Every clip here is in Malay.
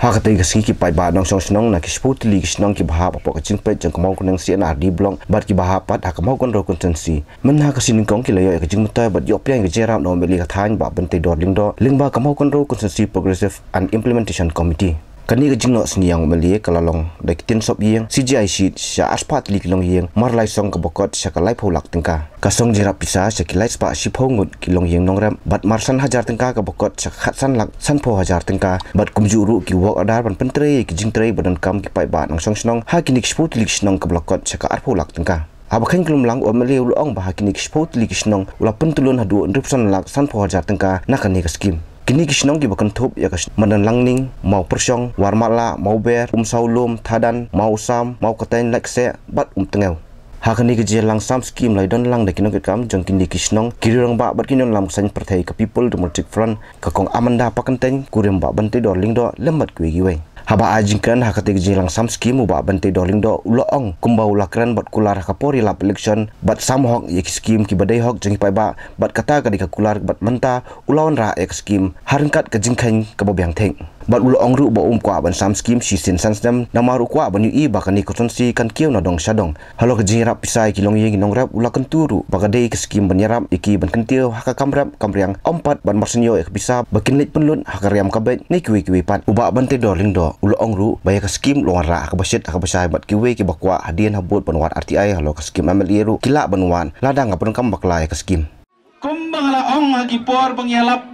Hakatay kasi ki paidbah nang song na kisputili kisnong ki baha papok kacing pet jong kamau kunang CNR di blong bat ki baha pat hak Mawkynrew Constituency men hak kasi ningkong ki layo kacing mutai bat yopian ki jeram no meli kathan ba Banteidor Lyngdoh lingba Mawkynrew Constituency Progressive and Implementation Committee kani ka jingno sniang meli kalalong dak tin sop yeng CGIC sya aspat liklong yeng marlai song ka bokot sya ka lai phulak tengka kasong jerap pisa sya kilai spa siphongut kilong yeng nongram bat marsan hajar tengka ka bokot sya khatsan lak sanpho hajar tengka bat kumjuru ki wok adar ban pentre ki jingtre badan kam ki pai ba nang song snong ha kinik sput lik snong ka bokot sya ka arphulak tengka abakhan kelum lang omeli ulong bah kinik sput lik snong ula pentulun hadu ripsan lak sanpho hajar tengka nakani ka skim kini kisnong ki bakan thup ya kas manan langning mau persong warmala mau ber saulum thadan mau sam mau katain lekse bat tengau hakani ke jelang sam skim lai don lang de kinong kam jong kini kisnong kirang ba bat kinon lam san perthai ka people democratic front ka kong amanda pakanteng kurem ba Banteidor Lyngdoh lembat kuwi giwe haba ajingkan hakate jelang sam skim ba Banteidor Lyngdoh uloong kumbau lakran bat kular ka pori lap election bat sam hok yek skim ki badai hok jeng pai ba bat kata ka dika kular bat menta ulawan ra ek skim haringkat ka jingkhain ka bobyang theng bat uloong ru ba kwa ban sam skim Shisien Snem namaru kwa ban yu ba kani konstituency kan kieu na dong sadong halo ka jingrap pisai kilong yeng nong rap ulakan turu bagadei ka skim ban yarap iki ban kentiu haka kamrap kamriang ompat ban marsenyo ek bisa bakin lit penlun hakariam ka bet ni kiwi pat uba Banteidor Lyngdoh uloong ru baya ka skim luar ra ka basit ka basai bat kiwi ki bakwa hadian habut banwat RTI halo ka skim MLE ru kila banwan ladang ka kam baklai ka skim kumbangala ong hagipor pangyalap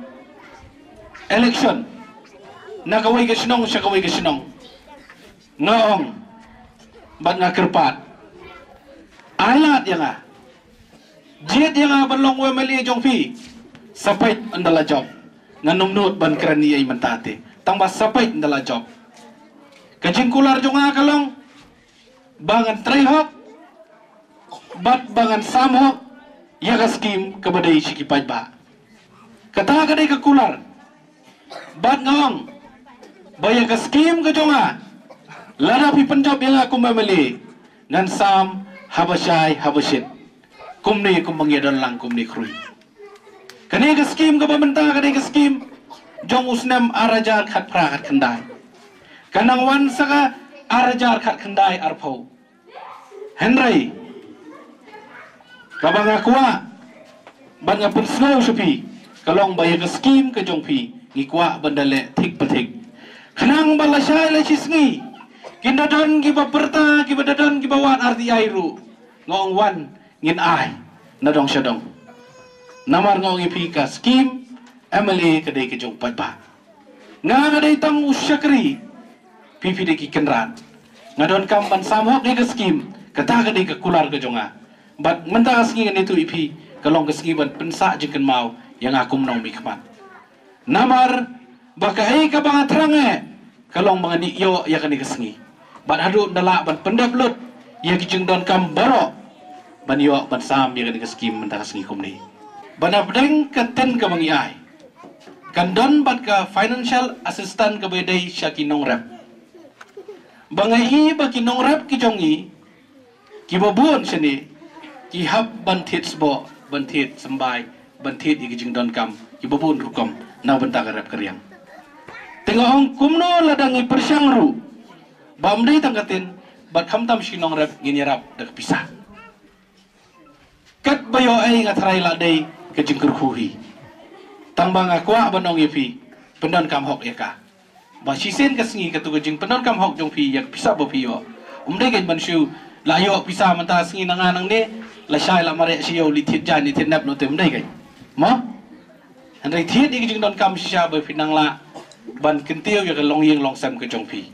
election nakaway ka sinong siya kaway ka sinong ngaong bat nga kerpat alat yang nga jit yang nga balong wemeli jong fi sapait andala job nga numnut ban krani ay mentate tang ba sapait andala job kajing kular jong nga kalong bangan trehok bat bangan samhok ya ka skim kabadai siki paidbah kata kadai ka kular bat ngaong baya ka skim ka jonga lada pi penjob yang aku memeli ngan sam habashai habasit kumni kumbangya don lang kumni krui kani ka skim ka pamenta kani ka skim jong Snem arajar khat pra khat khandai kanang wan saka arajar khat khandai arpau hynrei kabang akwa ban nga pensnau supi kalong baya ka skim ka jong pi ngikwa bandale thik pathik kanang balasay la sisngi kindadon giba perta giba dadon giba wat RTI ru ngong wan ngin ai nadong syadong namar ngong ipika skim MLE kadai ke jong paidbah nga kadai tang usyakri pipi de ki kenran ngadon kam ban samhok ni ke skim kata kadai ke kular ke jonga bat menta sngi kan itu ipi kalong ke sngi ban pensa jengken mau yang aku menong mi khmat namar bakai ka bang atrange kalong mga niyo ya kani kesngi ban hadu nala ban pendap lut ya kijeng don kam baro ban yo ban sam ya kani keskim menta kesngi kumni ban abdeng katen ka mangi ai kan don bat ka financial assistant ka bedai syaki nongrap bangai ba ki nongrap ki jongi ki babun sini ki hab ban titsbo ban tit sambai ban tit ya kijeng don kam ki babun rukom na benta ka rap karyang tengok kumno ladangi persyangru bamdei tangkatin bat khamtam sinong rap ginyarap dak pisah kat bayo ai ngatrai ladai ke jengker huhi tangbang akwa banong yepi pendon kam hok yaka ba Shisien kasngi katu ke jeng pendon kam hok jong pi yak pisah bo piyo umdei gen banshu layo pisah menta sngi nanganang ne la shai la mare siyo li thit jan ni thit nap no te umdei gai mo andai thit ik jeng don kam shisha bo pinang la ban kentiu ya long yeng long sam ke jong pi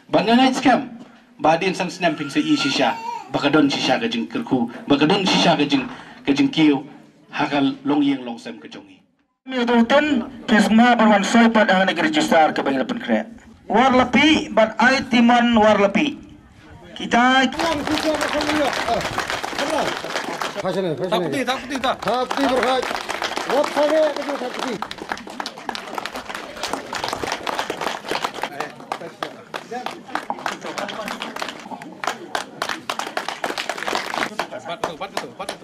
ban ngai scam badin san Snem ping se i shisha bakadon shisha ke jing kerku bakadon shisha ke jing kiu hakal long yeng long sam ke jongi ni doten kesma barwan soy pada negeri register ke bangla penkre war lepi ban ai timan war lepi kita takti berhak wat sane ke takti Pat